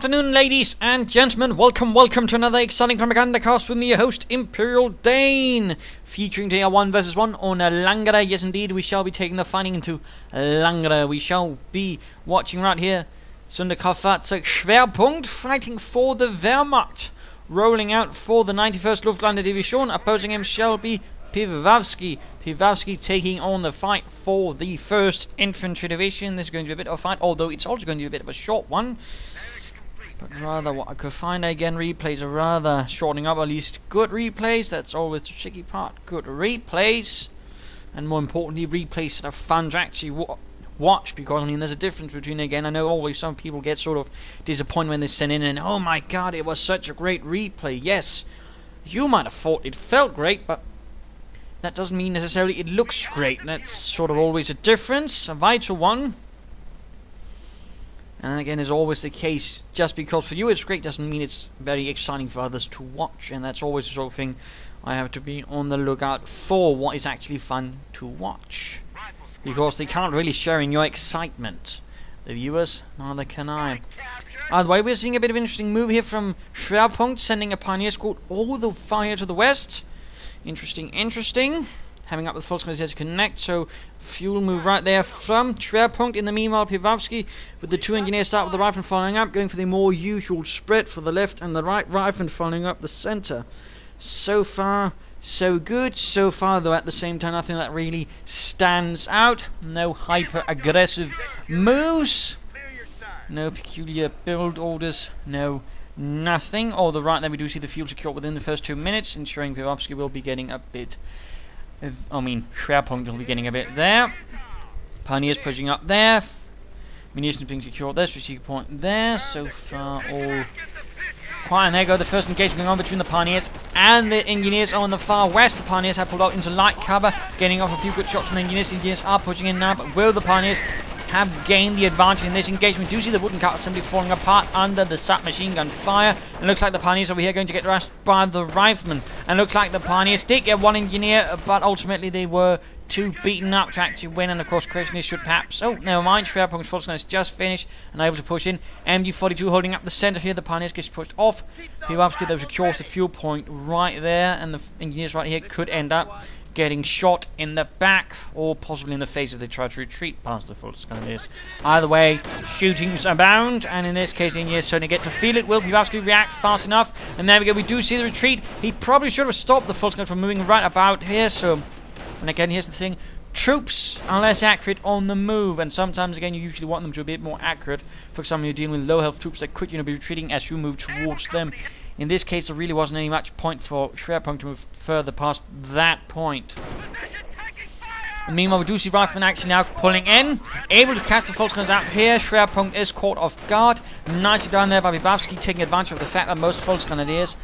afternoon, ladies and gentlemen. Welcome to another exciting Propagandacast with me, your host, Imperial Dane. Featuring today a 1 vs 1 on Langres. Yes, indeed, we shall be taking the fighting into Langres. We shall be watching right here SdkfzSchwerpunkt fighting for the Wehrmacht. Rolling out for the 91st Luftlande Division. Opposing him shall be Piwavsky. Piwavsky taking on the fight for the 1st Infantry Division. This is going to be a bit of a fight, although it's also going to be a bit of a short one. But rather, what I could find again, replays are rather shortening up, at least good replays. That's always the tricky part. Good replays. And more importantly, replays that are fun to actually watch, because I mean there's a difference between, again, I know always some people get sort of disappointed when they send in and, oh my god, it was such a great replay. Yes, you might have thought it felt great, but that doesn't mean necessarily it looks great. That's sort of always a difference, a vital one. And again, is always the case, just because for you it's great doesn't mean it's very exciting for others to watch, and that's always the sort of thing I have to be on the lookout for, what is actually fun to watch. Because they can't really share in your excitement. The viewers, neither can I. Either way, we're seeing a bit of an interesting move here from Schwerpunkt, sending a pioneer squad all the fire to the west. Interesting. Having up the full screen to connect, so fuel move right there from Schwerpunkt. In the meanwhile, Piwavsky with the 2 engineers start with the rifle following up, going for the more usual spread for the left and the right rifle following up the center. So far, so good. So far, though, at the same time, nothing that really stands out. No hyper-aggressive moves. No peculiar build orders. No nothing. Although right there we do see the fuel secure within the first 2 minutes, ensuring Piwavsky will be getting a bit... Schwerpunkt will be getting a bit there. Pioneers pushing up there. Munitions being secured there. Strategic point there. So far, all quiet. And there go the first engagement going on between the Pioneers and the Engineers on the far west. The Pioneers have pulled out into light cover, getting off a few good shots from the Engineers. The Engineers are pushing in now, but will the Pioneers have gained the advantage in this engagement? We do see the wooden cart assembly falling apart under the SAP machine gun fire. And looks like the Pioneers over here are going to get rushed by the Riflemen. And looks like the Pioneers did get 1 engineer, but ultimately they were too beaten up to actually win. And of course, Christmas should perhaps... Oh, never mind. Schwerpunkt's full screen has just finished and able to push in. MG42 holding up the center here. The Pioneers gets pushed off. Piwavsky, though, secures the fuel point right there. And the Engineers right here could end up getting shot in the back, or possibly in the face if they try to retreat past the full screen. Either way, shootings abound, and in this case, the engineers starting to get to feel it. Will Piwavsky react fast enough? And there we go, we do see the retreat. He probably should have stopped the full screen from moving right about here, so... And again, here's the thing. Troops are less accurate on the move, and sometimes, again, you usually want them to be a bit more accurate. For example, you're dealing with low health troops that could, be retreating as you move towards them. In this case, there really wasn't any much point for Schwerpunkt to move further past that point. And meanwhile, we do see Rifleman actually now pulling in, able to catch the full screens out here. Schwerpunkt is caught off guard. Nicely done there by Piwavsky, taking advantage of the fact that most full grenadiers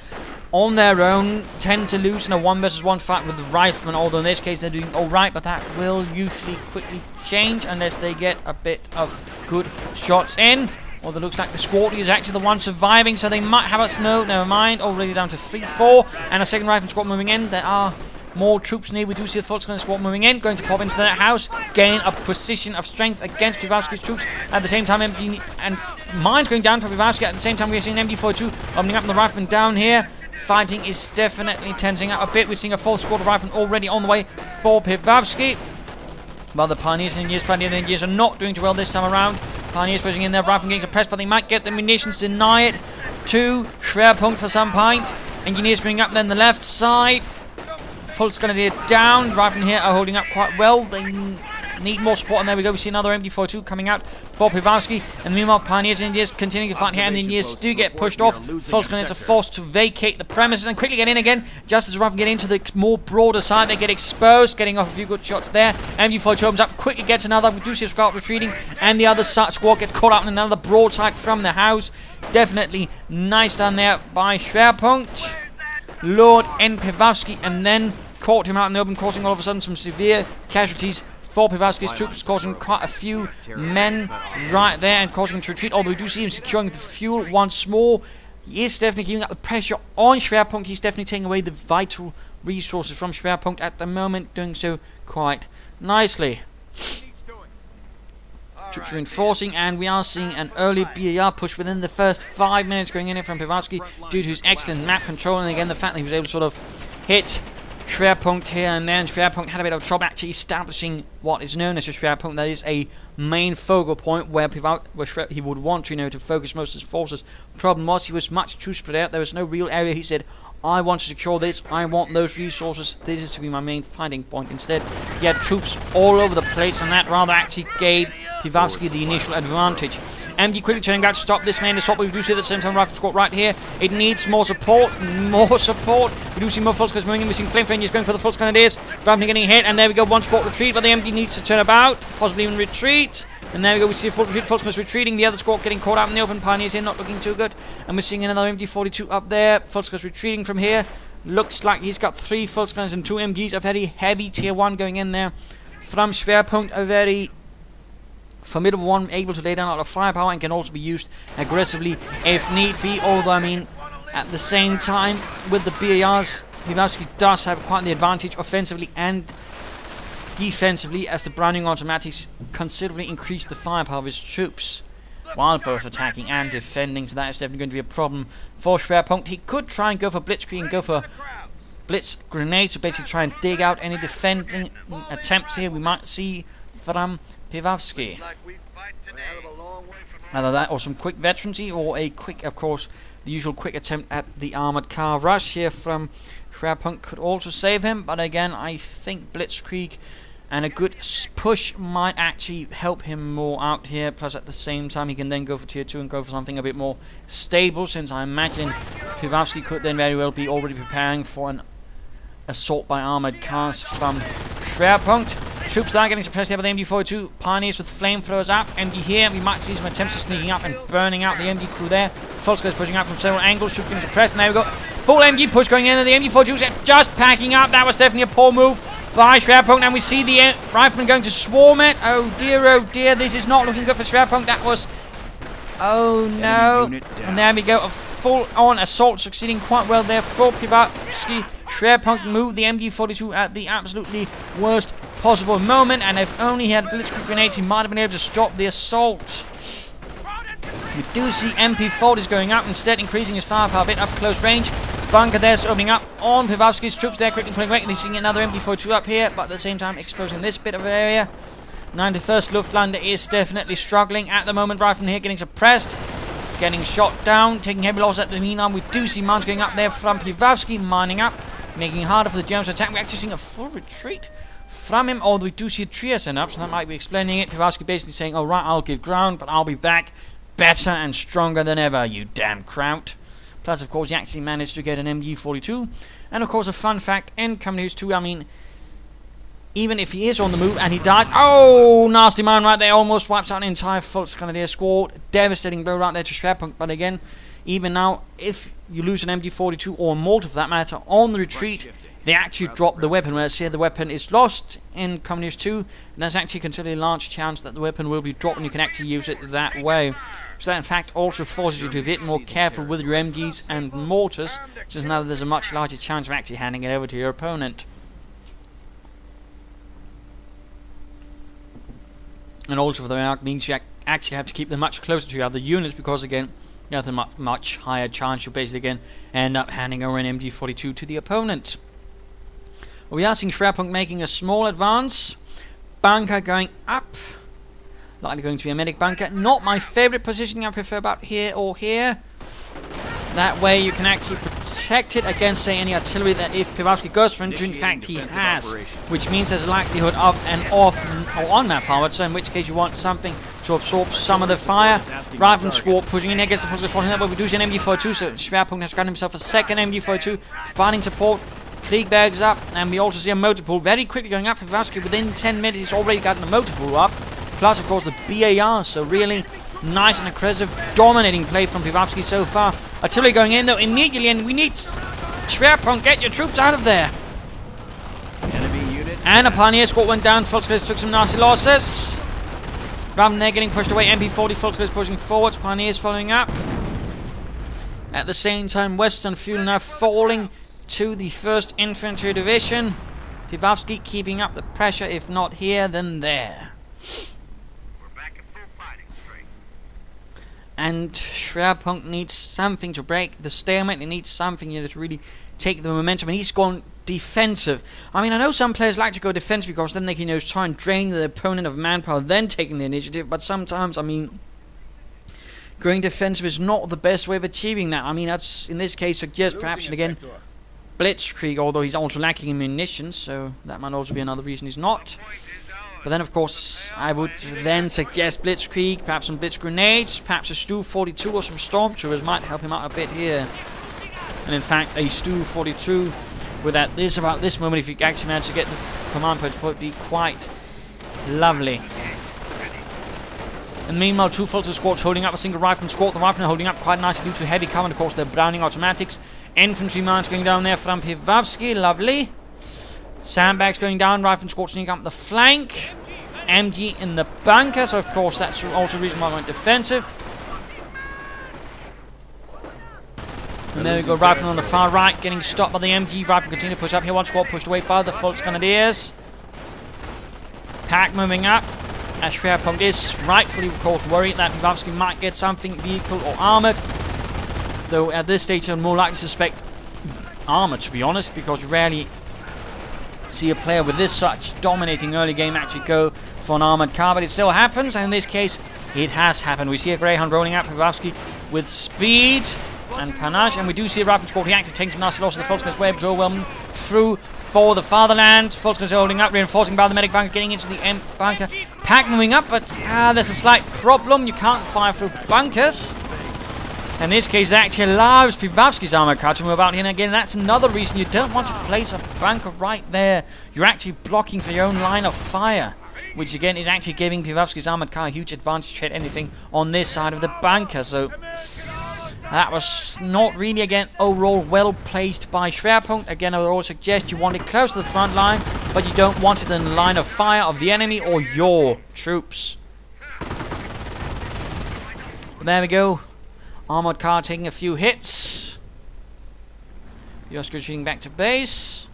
on their own tend to lose in a 1 vs 1 fight with the Riflemen, although in this case they're doing alright, but that will usually quickly change unless they get a bit of good shots in. Although it looks like the squad is actually the one surviving, so they might have us. No, never mind. Already down to 3-4, and a second Rifleman squad moving in. There are more troops near. We do see the full screen squad moving in, going to pop into that house, gain a position of strength against Piwavsky's troops. At the same time, MD and mines going down for Piwavsky. At the same time, we're seeing MD42 opening up the Rifleman down here. Fighting is definitely tensing up a bit. We're seeing a 4th squad of Riflemen already on the way for Piwavsky. While the Pioneers and Engineers fighting, the Engineers are not doing too well this time around. Pioneers pushing in their Riflemen getting suppressed, but they might get the munitions, deny it to Schwerpunkt for some point. Engineers bringing up then the left side. Full grenadier down. Riflemen here are holding up quite well. They need more support, and there we go. We see another MD42 coming out for Piwavsky. And meanwhile, Pioneers and Engineers continuing to fight here, and the Engineers do get pushed off. Full grenadiers are forced to vacate the premises and quickly get in again. Just as the Riflemen get into the more broader side, they get exposed, getting off a few good shots there. MD42 opens up, quickly gets another. We do see a squad retreating, and the other squad gets caught out in another broadside from the house. Definitely nice done there by Schwerpunkt. Lord and Piwavsky, and then caught him out in the open, causing all of a sudden some severe casualties for Piwavsky's troops, causing quite a few men right there and causing him to retreat, although we do see him securing the fuel once more. He is definitely keeping up the pressure on Schwerpunkt. He's definitely taking away the vital resources from Schwerpunkt at the moment, doing so quite nicely. Troops reinforcing, and we are seeing an early BAR push within the first 5 minutes going in here from Piwavsky due to his excellent map control, and again the fact that he was able to sort of hit Schwerpunkt here and then. Schwerpunkt had a bit of trouble actually establishing what is known as a Schwerpunkt, that is a main focal point where he would want to, to focus most of his forces. Problem was he was much too spread out. There was no real area. He said, I want to secure this, I want those resources, this is to be my main fighting point. Instead, he had troops all over the place, and that rather actually gave Piwavsky the initial advantage. MD quickly turning out to stop this main assault, but we do see at the same time rifle squad right here. It needs more support, more support. We do see more full scores moving in. We're seeing Flame Fingers going for the full grenadiers. Ravner getting hit, and there we go, one squad retreat, but the MD needs to turn about, possibly even retreat. And there we go, we see a full retreat, full scores retreating, the other squad getting caught out in the open. Pioneers here not looking too good. And we're seeing another MD42 up there, full scores retreating from here. Looks like he's got 3 full scores and 2 MGs, a very heavy tier 1 going in there. From Schwerpunkt, a very formidable one, able to lay down a lot of firepower and can also be used aggressively if need be. Although, I mean, at the same time, with the BARs, Piwavsky does have quite the advantage offensively and defensively, as the Browning automatics considerably increase the firepower of his troops while both attacking and defending, so that is definitely going to be a problem for Schwerpunkt. He could try and go for Blitzkrieg and go for Blitz grenades to basically try and dig out any defending attempts here we might see from Piwavsky. Either that or some quick veterancy, or a quick, of course, the usual quick attempt at the armoured car rush here from Schwerpunkt could also save him, but again, I think Blitzkrieg and a good push might actually help him more out here. Plus, at the same time, he can then go for tier 2 and go for something a bit more stable, since I imagine Piwavsky could then very well be already preparing for an assault by armoured cars from Schwerpunkt. Troops are getting suppressed here by the MD42. Pioneers with flamethrowers up. MD here. We might see some attempts of sneaking up and burning out the MD crew there. Fulsker is pushing out from several angles. Troops getting suppressed. And there we go. Full MD push going in. And the MD42 is just packing up. That was definitely a poor move by Schwerpunkt. And we see the riflemen going to swarm it. Oh dear. This is not looking good for Schwerpunkt. That was... oh no. And there we go. A full-on assault succeeding quite well there for Piwavsky. Schwerpunkt moved the MD42 at the absolutely worst possible moment, and if only he had Blitzkrieg grenades, he might have been able to stop the assault. We do see MP40s going up, instead increasing his firepower a bit up close range. Bunker there's opening up on Piwavsky's troops there, quickly pulling away. They're seeing another MD42 up here, but at the same time exposing this bit of area. 91st Luftlande is definitely struggling at the moment. Rifleman here getting suppressed, getting shot down, taking heavy loss at the meantime. We do see mines going up there from Piwavsky, mining up, making it harder for the Germans to attack. We're actually seeing a full retreat from him, although we do see a trio set up, so that might be explaining it. Piwavsky basically saying, alright, I'll give ground, but I'll be back better and stronger than ever, you damn kraut. Plus, of course, he actually managed to get an MG42. And, of course, a fun fact in Company News 2, I mean, even if he is on the move and he dies... oh, nasty mine right there, almost wipes out an entire Volksgrenadier squad. Devastating blow right there to Schwerpunkt, but again, even now, if you lose an MG42 or a mortar for that matter on the retreat, they actually drop the weapon, whereas here the weapon is lost in Communist 2, and there's actually a considerably large chance that the weapon will be dropped and you can actually use it that way. So that in fact also forces you to be a bit more careful with your MGs and mortars, since now there's a much larger chance of actually handing it over to your opponent. And also for the arc means you actually have to keep them much closer to your other units, because again, you have a much higher chance you'll basically again end up handing over an MG42 to the opponent. We are seeing Schwerpunkt making a small advance. Bunker going up. Likely going to be a medic bunker. Not my favourite positioning. I prefer about here or here. That way you can actually protect it against, say, any artillery that if Piwavsky goes for it, in fact he has. Which means there's a likelihood of an off or on-map power, so in which case you want something to absorb some of the fire. Rifleman squad pushing in against the Volksgrenadier force, but we do see an MG42, so Schwerpunkt has got himself a second MG42, providing support. Kriegberg's up, and we also see a motor pool very quickly going up for Piwavsky. Within 10 minutes he's already gotten a motor pool up, plus of course the BAR, so really nice and aggressive, dominating play from Piwavsky so far. Artillery going in though immediately, and we need Schwerpunkt, get your troops out of there. Enemy unit. And a Pioneer squad went down. Volksgrenadiers took some nasty losses. Rather than they're getting pushed away, MP40 Volksgrenadiers pushing forwards, Pioneers following up. At the same time, Western fuel now falling to the 1st Infantry Division. Piwavsky keeping up the pressure, if not here, then there. and Schwerpunkt needs something to break the stalemate. They need something, you know, to really take the momentum, and he's gone defensive. I mean, I know some players like to go defensive because then they can, you know, try and drain the opponent of manpower, then taking the initiative, but sometimes, I mean, going defensive is not the best way of achieving that. I mean, that's, in this case, suggest perhaps, and again, Blitzkrieg, although he's also lacking in munitions, so that might also be another reason he's not. But then, of course, I would then suggest Blitzkrieg, perhaps some Blitz grenades, perhaps a Stu-42 or some Stormtroopers might help him out a bit here. And in fact, a Stu-42 with about this moment, if you actually manage to get the command post, would be quite lovely. And meanwhile, two full squads holding up a single rifleman squad. The riflemen holding up quite nicely due to heavy cover, and of course, they're Browning automatics. Infantry mines going down there from Piwavsky, lovely. Sandbags going down, rifle squad sneaking up the flank. MG in the bunker, so of course that's also the reason why I went defensive. And there we go, rifle on the far right, getting stopped by the MG. Rifle continue to push up here, one squad pushed away by the Volksgrenadiers. Pack moving up. As Schwerpunkt is rightfully, of course, worried that Piwavsky might get something vehicle or armoured. Though at this stage, I'm more likely to suspect armoured, to be honest, because you rarely see a player with this such dominating early game actually go for an armoured car, but it still happens, and in this case, it has happened. We see a Greyhound rolling out for Piwavsky with speed and panache, and we do see a rifle squad reacting, taking some nasty losses. The Volksgrenadiers webs overwhelming through for the fatherland. Volksgrenadiers holding up, reinforcing by the medic bunker, getting into the M bunker. Pack moving up, but there's a slight problem. You can't fire through bunkers. In this case, it actually allows Piwavsky's armor car to move out here, and again, that's another reason you don't want to place a bunker right there. You're actually blocking for your own line of fire, which again is actually giving Piwavsky's armored car a huge advantage to hit anything on this side of the bunker. So that was not really, again, overall well placed by Schwerpunkt. Again, I would always suggest you want it close to the front line, but you don't want it in the line of fire of the enemy or your troops. But there we go. Armored car taking a few hits. Yosko shooting back to base.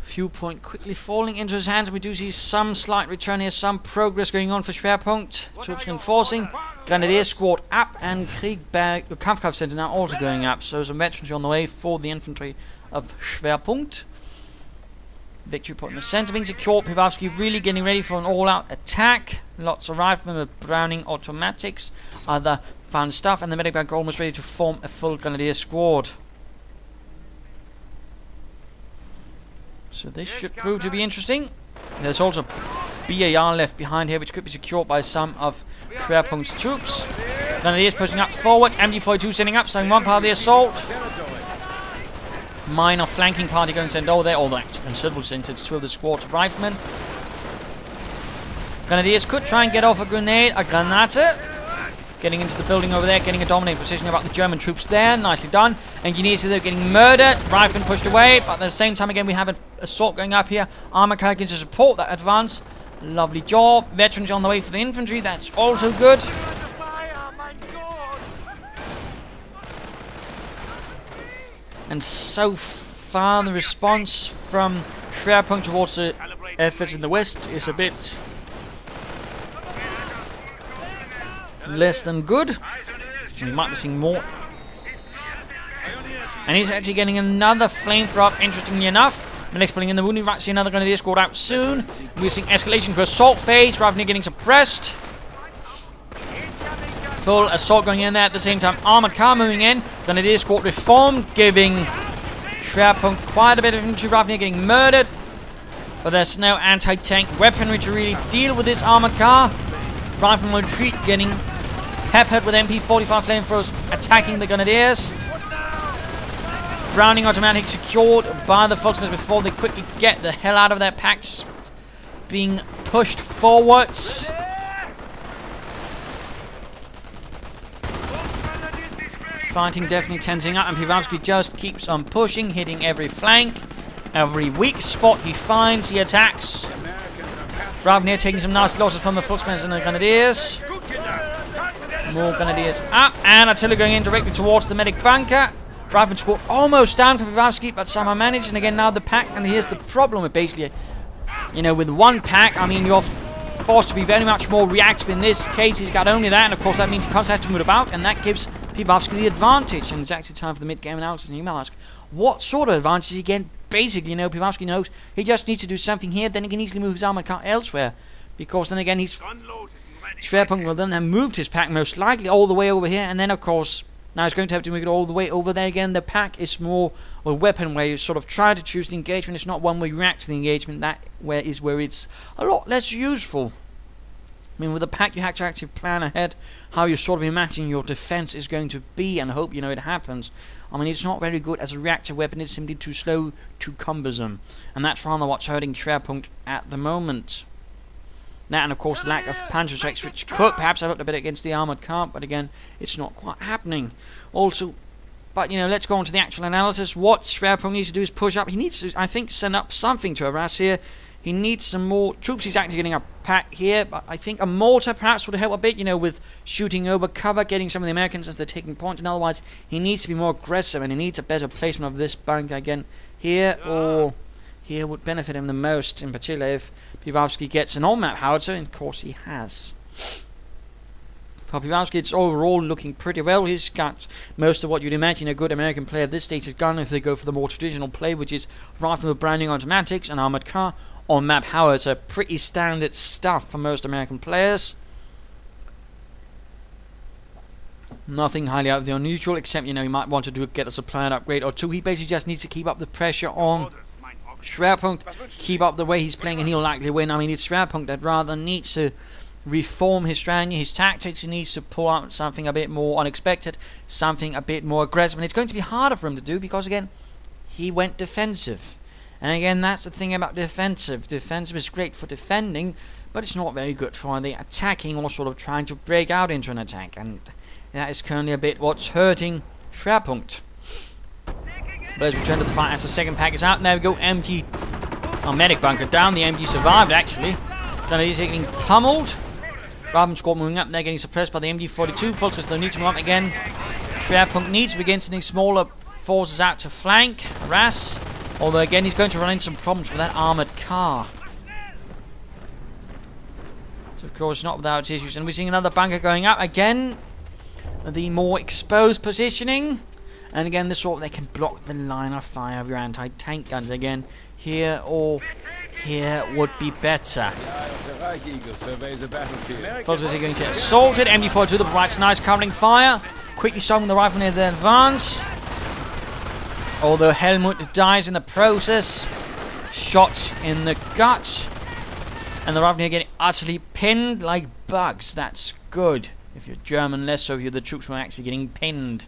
Few point quickly falling into his hands. We do see some slight return here, some progress going on for Schwerpunkt. Troops enforcing. Grenadier squad up, and Kriegberg, the Kampfkraft now also going up. So some veterans on the way for the infantry of Schwerpunkt. Victory point in the center being secured. Piwavsky really getting ready for an all-out attack. Lots of riflemen with Browning automatics, other fun stuff, and the medic bank almost ready to form a full grenadier squad. So this should prove to be interesting. There's also BAR left behind here, which could be secured by some of Schwerpunkt's troops. Grenadiers pushing up forward. MG42 sending up, starting one part of the assault. Minor flanking party going to send over there, although actually considerable since it's two of the squad's riflemen. Grenadiers could try and get off a grenade, a granate. Getting into the building over there, getting a dominating position about the German troops there. Nicely done. Engineers are getting murdered. Riflemen pushed away, but at the same time, again, we have an assault going up here. Armor car to support that advance. Lovely job. Veterans on the way for the infantry. That's also good. And so far, the response from Schwerpunkt towards the efforts in the west is a bit less than good. We might be seeing more. And he's actually getting another flamethrower up, interestingly enough. Melec's pulling in the wound. We might see another grenadier squad out soon. We're seeing escalation for assault phase, rather than getting suppressed. Full assault going in there at the same time. Armored car moving in. Grenadier squad reformed, giving Schwerpunkt quite a bit of infantry rather than getting murdered. But there's no anti-tank weaponry to really deal with this armored car. Rifleman retreat getting peppered with MP45 flamethrowers attacking the Grenadiers. Browning automatic secured by the Volksgrenadiers before they quickly get the hell out of their packs, being pushed forwards. Fighting definitely tensing up, and Piwavsky just keeps on pushing, hitting every flank. Every weak spot he finds, he attacks. Ravnir taking some nasty losses from the Volksgrenadiers and the Grenadiers. More Grenadiers up, and artillery going in directly towards the medic bunker. Rifle squad almost down for Piwavsky, but somehow managed. And again, now the pack, and here's the problem with basically, you know, with one pack, I mean, you're forced to be very much more reactive in this case. He's got only that, and of course that means he constantly has to move about, and that gives Piwavsky the advantage. And it's actually time for the mid-game analysis, and you may ask, what sort of advantage is he getting? Basically, Piwavsky knows he just needs to do something here, then he can easily move his armored car elsewhere, because then again Schwerpunkt will then have moved his pack most likely all the way over here, and then of course now he's going to have to move it all the way over there again. The pack is more a weapon where you sort of try to choose the engagement. It's not one where you react to the engagement. That is where it's a lot less useful. I mean, with the pack you have to actually plan ahead how you sort of imagine your defense is going to be and hope it happens. I mean, it's not very good as a reactive weapon. It's simply too slow, too cumbersome, and that's rather what's hurting Schwerpunkt at the moment. That and of course the lack of panzer strikes, which could perhaps have helped a bit against the armoured car, but again, it's not quite happening. Also, but let's go on to the actual analysis. What Schwerpunkt needs to do is push up. He needs to, I think, send up something to harass here. He needs some more troops. He's actually getting a pack here, but I think a mortar perhaps would help a bit, with shooting over cover, getting some of the Americans as they're taking point, and otherwise he needs to be more aggressive, and he needs a better placement of this bunker again here, or here would benefit him the most, in particular if Piwavsky gets an on-map howitzer, and of course he has. For Piwavsky, it's overall looking pretty well. He's got most of what you'd imagine a good American player at this stage is gun if they go for the more traditional play, which is rifle with branding automatics, an armoured car, on-map howitzer. Pretty standard stuff for most American players. Nothing highly out of the unusual, except, he might want to get a supply and upgrade or two. He basically just needs to keep up the pressure on Schwerpunkt, keep up the way he's playing, and he'll likely win. I mean, it's Schwerpunkt that rather needs to reform his strategy, his tactics. He needs to pull out something a bit more unexpected, something a bit more aggressive, and it's going to be harder for him to do because, again, he went defensive. And again, that's the thing about defensive. Defensive is great for defending, but it's not very good for the attacking or sort of trying to break out into an attack, and that is currently a bit what's hurting Schwerpunkt. But let's return to the fight as the second pack is out. And there we go, MG. Medic bunker down. The MG survived, actually. Grenadiers getting pummeled. Raven squad moving up. They're getting suppressed by the MG-42. Fulters, they'll need to move up again. Schwerpunkt needs to begin sending smaller forces out to flank, harass. Although, again, he's going to run into some problems with that armoured car. So, of course, not without issues. And we're seeing another bunker going up. Again, the more exposed positioning. And again, this sort of, they can block the line of fire of your anti-tank guns. Again, here or here would be better. Forces are going to get assaulted. MG-42 provides nice covering fire. Quickly stopping the rifle near the advance. Although Helmut dies in the process. Shot in the gut. And the rifle are getting utterly pinned like bugs. That's good. If you're German, less so if you're the troops who are actually getting pinned.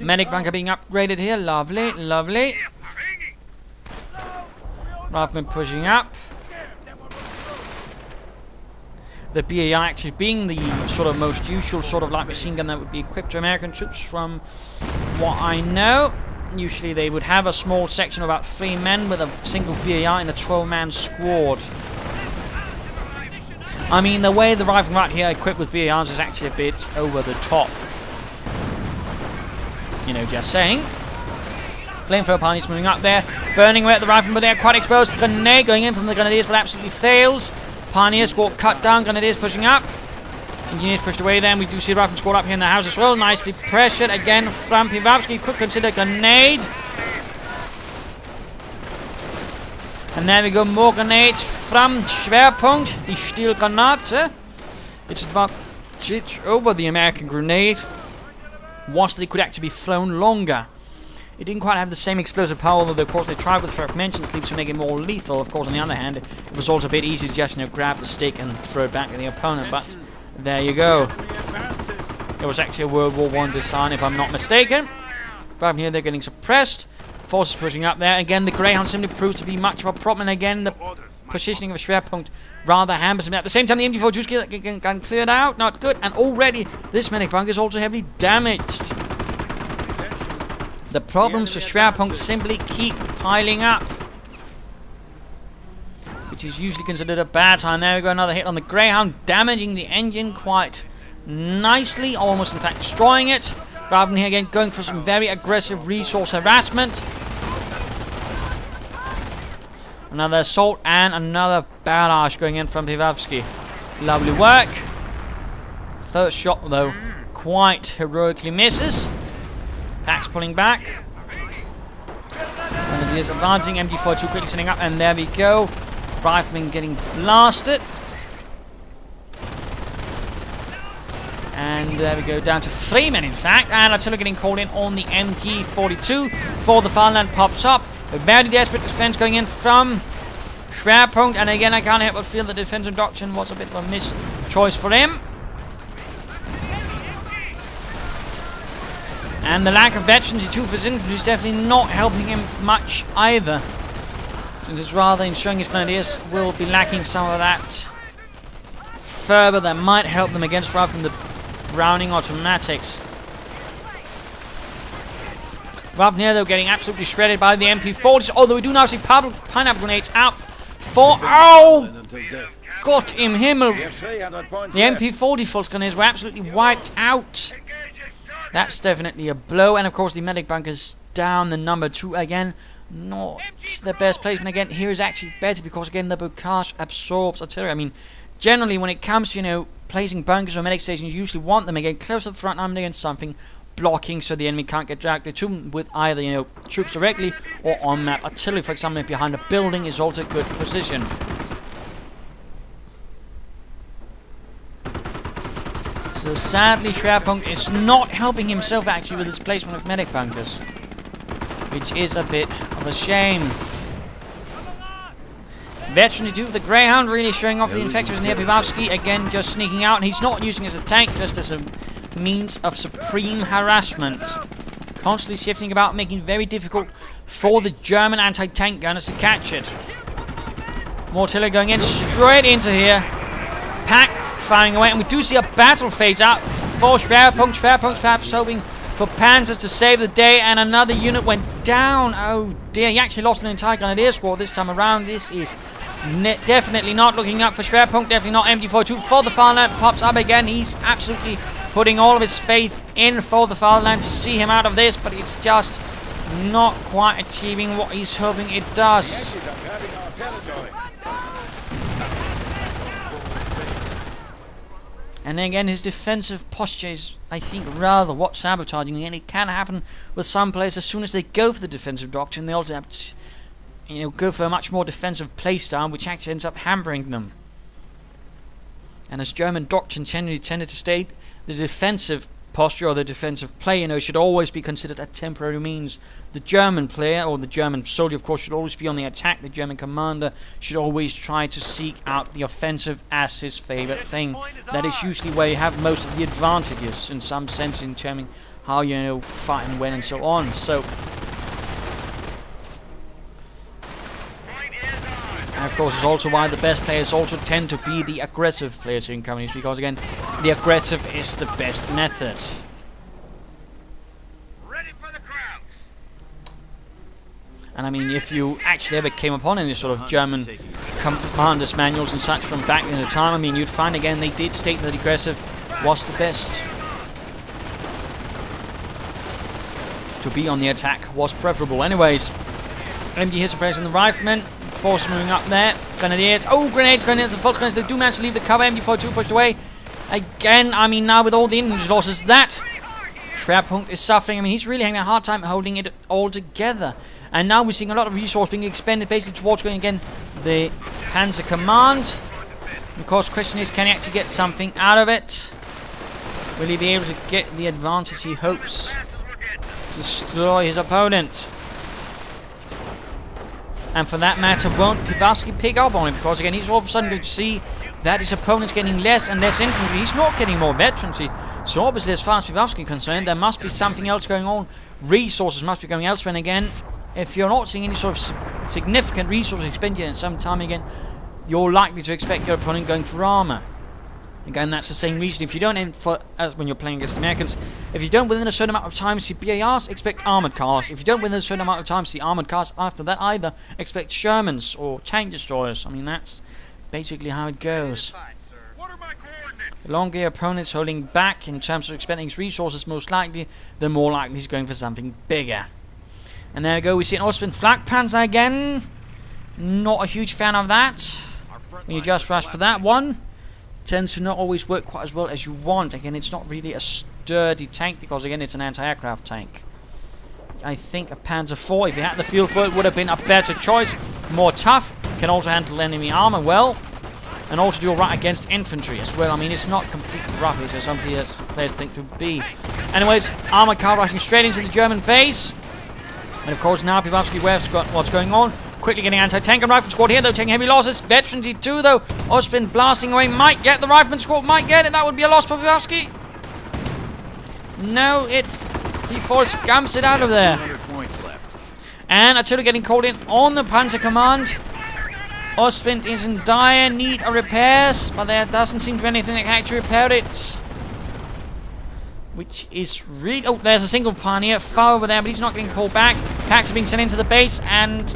Medic bunker being upgraded here. Lovely, lovely. Rifleman pushing up. The BAI actually being the sort of most usual sort of light machine gun that would be equipped to American troops from what I know. Usually they would have a small section of about 3 men with a single BAI in a 12-man squad. I mean, the way the rifle right here equipped with BARs is actually a bit over the top. Just saying. Flamethrower parties moving up there. Burning away at the rifleman, but they're quite exposed. Grenade going in from the Grenadiers, but absolutely fails. Pioneer squad cut down. Grenadiers pushing up. Engineers pushed away then. We do see the rifleman squad up here in the house as well. Nicely pressured again from Piwavsky. Could consider grenade. And there we go. More grenades from Schwerpunkt. The steel granate. Its advantage over the American grenade was that it could actually be flown longer. It didn't quite have the same explosive power, although of course they tried with fragmentation sleeves to make it more lethal. Of course, on the other hand, it was also a bit easy to just grab the stick and throw it back at the opponent. But there you go. It was actually a World War I design, if I'm not mistaken. But here they're getting suppressed. Forces pushing up there. Again, the Greyhound simply proves to be much of a problem. And again, the positioning of Schwerpunkt rather hampers him. At the same time, the MG-42 gun cleared out. Not good. And already, this medic bunker is also heavily damaged. The problems for Schwerpunkt simply keep piling up, which is usually considered a bad sign. There we go, another hit on the Greyhound, damaging the engine quite nicely, almost in fact destroying it. Raven here again going for some very aggressive resource harassment. Another assault and another barrage going in from Piwavsky. Lovely work. First shot, though, quite heroically misses. Pax pulling back. Grenadiers advancing. MG42 quickly setting up, and there we go. Riflemen getting blasted. And there we go, down to 3 men in fact. And artillery getting called in on the MG42 for the Fatherland pops up. A very desperate defense going in from Schwerpunkt. And again, I can't help but feel the defensive doctrine was a bit of a mis-choice for him. And the lack of veterans too for his infantry is definitely not helping him much either, since it's rather ensuring his grenadiers will be lacking some of that fervor that might help them against rather than the Browning automatics. Ravnier, though, getting absolutely shredded by the MP40s, although we do now see pineapple grenades out for... Oh! Gott im Himmel! The MP40 full grenades were absolutely wiped out. That's definitely a blow. And of course the medic bunkers down. The number 2 again, not the best placement. Again, here is actually better because again the Bocage absorbs artillery. I mean, generally when it comes to, you know, placing bunkers or medic stations, you usually want them again close to the front line against something blocking so the enemy can't get dragged to them with either, you know, troops directly or on map artillery. For example, if behind a building is also a good position. So sadly, Schwerpunkt is not helping himself actually with his placement of medic bunkers, which is a bit of a shame. Veteran to do the Greyhound really showing off the infectors near Piwavsky, again just sneaking out, and he's not using it as a tank, just as a means of supreme harassment. Constantly shifting about, making it very difficult for the German anti-tank gunners to catch it. More artillery going in straight into here. Pack firing away, and we do see a battle phase out for Schwerpunkt. Schwerpunkt perhaps hoping for Panzers to save the day, and another unit went down. Oh dear, he actually lost an entire grenadier squad this time around. This is definitely not looking up for Schwerpunkt, definitely not. MG42 for the Fatherland pops up again. He's absolutely putting all of his faith in for the Fatherland to see him out of this, but it's just not quite achieving what he's hoping it does. And again, his defensive posture is, I think, rather what sabotaging. And it can happen with some players as soon as they go for the defensive doctrine, they also have to, you know, go for a much more defensive playstyle, which actually ends up hampering them. And as German doctrine generally tended to state, the defensive posture or the defensive play, you know, should always be considered a temporary means. The German player, or the German soldier, of course, should always be on the attack. The German commander should always try to seek out the offensive as his favorite thing. That is usually where you have most of the advantages, in some sense, in determining how, you know, fight and when and so on. So, and of course, it's also why the best players also tend to be the aggressive players in companies, because again, the aggressive is the best method. And I mean, if you actually ever came upon any sort of German commanders' manuals and such from back in the time, I mean, you'd find again they did state that aggressive was the best. To be on the attack was preferable. Anyways, MG here suppressing the riflemen. Force moving up there. Grenadiers. Oh, grenades, and false grenades. They do manage to leave the cover. MG42 pushed away. Again, I mean, now with all the infantry losses, that Schwerpunkt is suffering. I mean, he's really having a hard time holding it all together. And now we're seeing a lot of resource being expended basically towards going again the Panzer Command. And of course, the question is, can he actually get something out of it? Will he be able to get the advantage he hopes to destroy his opponent? And for that matter, won't Piwavsky pick up on it? Because again, he's all of a sudden going to see that his opponent's getting less and less infantry. He's not getting more veterancy. So obviously, as far as Piwavsky is concerned, there must be something else going on. Resources must be going elsewhere. And again, if you're not seeing any sort of significant resource expenditure in some time again, you're likely to expect your opponent going for armor. Again, that's the same reason. If you don't aim for, as when you're playing against Americans, if you don't within a certain amount of time see BARs, expect armored cars. If you don't within a certain amount of time see armored cars, after that either expect Shermans or tank destroyers. I mean, that's basically how it goes. The longer your opponent's holding back in terms of expending his resources, most likely, the more likely he's going for something bigger. And there we go. We see an Austrian Flak Panzer again. Not a huge fan of that. When you just rush for that one, tends to not always work quite as well as you want. Again, it's not really a sturdy tank because, again, it's an anti-aircraft tank. I think a Panzer IV, if you had the feel for it, would have been a better choice. More tough, can also handle enemy armor well, and also do alright against infantry as well. I mean, it's not completely rubbish as some players think it would be. Anyways, armor car rushing straight into the German base. And of course, now Piwavsky aware of what's going on. Quickly getting anti-tank and rifle squad here, though, taking heavy losses. Veterans too, though. Ostwind blasting away, might get the rifleman squad, might get it. That would be a loss for Piwavsky. No, he forced Gumps it out of there. And Attila getting called in on the Panzer Command. Ostwind is in dire need of repairs, but there doesn't seem to be anything that can actually repair it. Which is really... Oh, there's a single pioneer far over there, but he's not getting pulled back. Packs are being sent into the base, and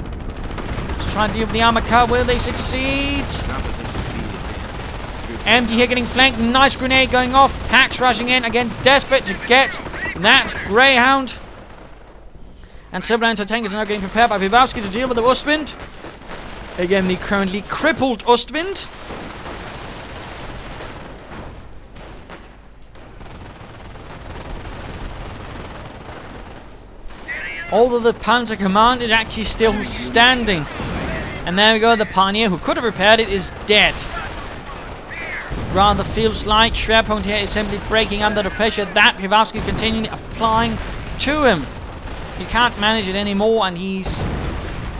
trying to deal with the armor car. Will they succeed? MD here getting flanked. Nice grenade going off. Packs rushing in. Again, desperate to get that Greyhound. And several anti-tankers are now getting prepared by Piwavsky to deal with the Ostwind. Again, the currently crippled Ostwind. Although the Panzer Command is actually still standing. And there we go, the Pioneer, who could have repaired it, is dead. Rather feels like Schwerpunkt here is simply breaking under the pressure that Piwavsky is continually applying to him. He can't manage it anymore, and he's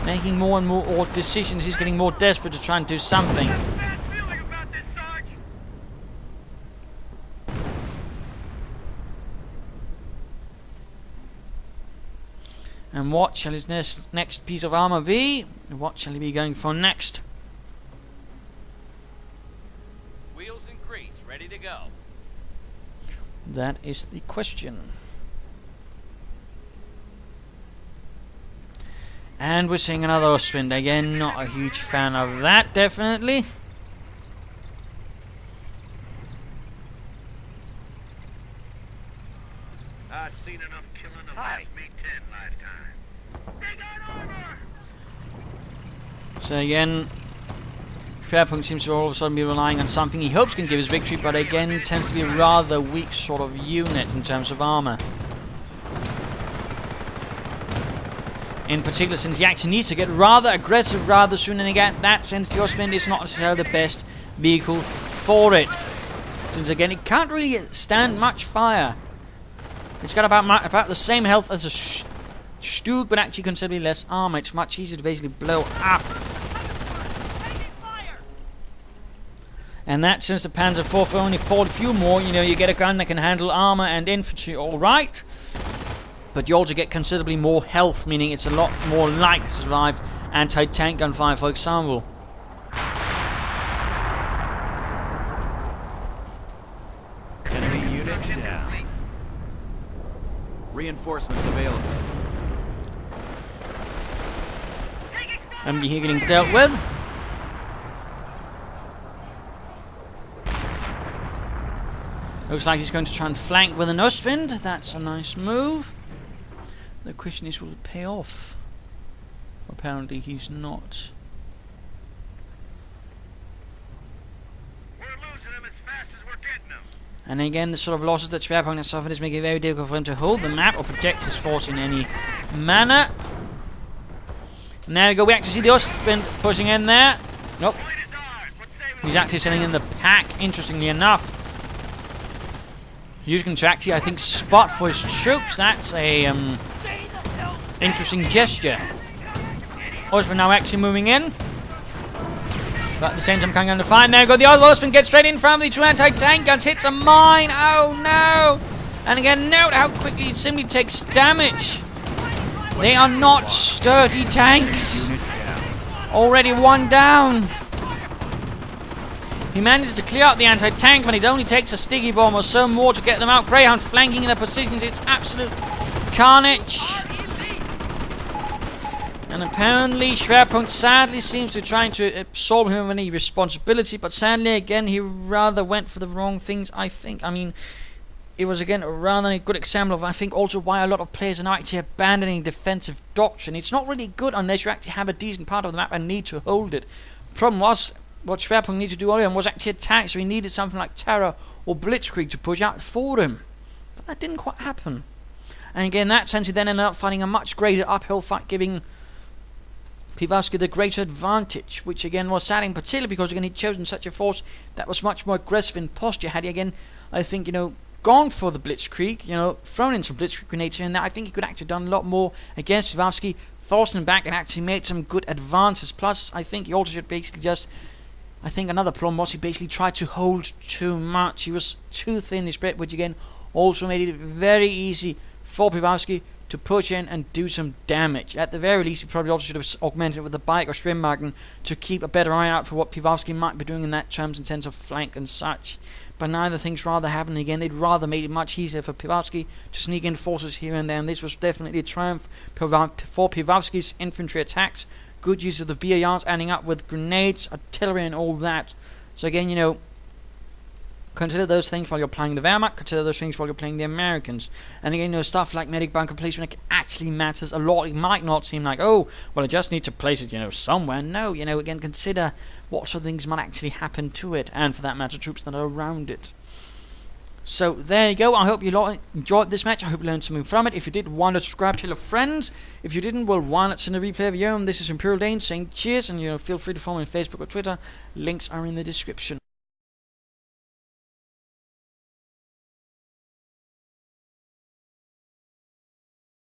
making more and more odd decisions. He's getting more desperate to try and do something. And what shall his next piece of armor be? What shall he be going for next? Wheels and grease, ready to go. That is the question. And we're seeing another Ostwind. Again, not a huge fan of that, definitely. I've seen enough killing to last me 10 lifetimes. They got armor! So again, Schwerpunkt seems to all of a sudden be relying on something he hopes can give his victory, but again tends to be a rather weak sort of unit in terms of armor. In particular, since he actually needs to get rather aggressive rather soon, and again, in that sense, the Ostwind is not necessarily the best vehicle for it. Since again, it can't really stand much fire. It's got about the same health as a Stug, but actually considerably less armor. It's much easier to basically blow up. And that, since the Panzer IV only fought a few more, you know, you get a gun that can handle armor and infantry alright. But you also get considerably more health, meaning it's a lot more likely to survive anti-tank gunfire, for example. Enemy unit down. Reinforcements available. And you're getting dealt with. Looks like he's going to try and flank with an Ostwind. That's a nice move. The question is, will it pay off? Apparently he's not. We're losing them as fast as we're getting them. And again, the sort of losses that Schwerpunkt has suffered is making it very difficult for him to hold the map or protect his force in any manner. And there we go, we actually see the Ostwind pushing in there. Nope. He's actually sending in the pack, interestingly enough. Using to actually, I think, spot for his troops. That's a interesting gesture. Ostwind now actually moving in. But at the same time coming under fire. There we go, the other Ostwind gets straight in front of the two anti-tank guns. Hits a mine. Oh no! And again, note how quickly it simply takes damage. They are not sturdy tanks. Already one down. He manages to clear out the anti-tank, but it only takes a sticky bomb or so more to get them out. Greyhound flanking in their positions. It's absolute carnage. And apparently Schwerpunkt sadly seems to be trying to absolve him of any responsibility, but sadly again he rather went for the wrong things, I think. I mean, it was again rather a good example of, I think, also why a lot of players are now actually abandoning defensive doctrine. It's not really good unless you actually have a decent part of the map and need to hold it. The problem was, what Schwerpunkt needed to do earlier was actually attack, so he needed something like Terror or Blitzkrieg to push out for him. But that didn't quite happen. And again, in that sense, he then ended up fighting a much greater uphill fight, giving Piwavsky the greater advantage, which again was sad, particularly because again he'd chosen such a force that was much more aggressive in posture. Had he again, I think, gone for the Blitzkrieg, thrown in some Blitzkrieg grenades here and there, I think he could actually have done a lot more against Piwavsky, forced him back and actually made some good advances. Plus, I think he also should basically just, I think another problem was he basically tried to hold too much. He was too thinly spread, which again also made it very easy for Piwavsky to push in and do some damage. At the very least, he probably also should have augmented it with a bike or Schwimmwagen to keep a better eye out for what Piwavsky might be doing in that terms in sense of flank and such. But neither things rather happened again. They'd rather made it much easier for Piwavsky to sneak in forces here and there, and this was definitely a triumph for Piwavsky's infantry attacks. Good use of the BARs, ending up with grenades, artillery and all that. So again, consider those things while you're playing the Wehrmacht, consider those things while you're playing the Americans. And again, stuff like medic bunker placement actually matters a lot. It might not seem like, oh, well, I just need to place it, somewhere. No, again, consider what sort of things might actually happen to it, and for that matter, troops that are around it. So, there you go. I hope you enjoyed this match. I hope you learned something from it. If you did, why not subscribe, tell your friends. If you didn't, well, why not send a replay of your own. This is Imperial Dane saying cheers, and feel free to follow me on Facebook or Twitter. Links are in the description.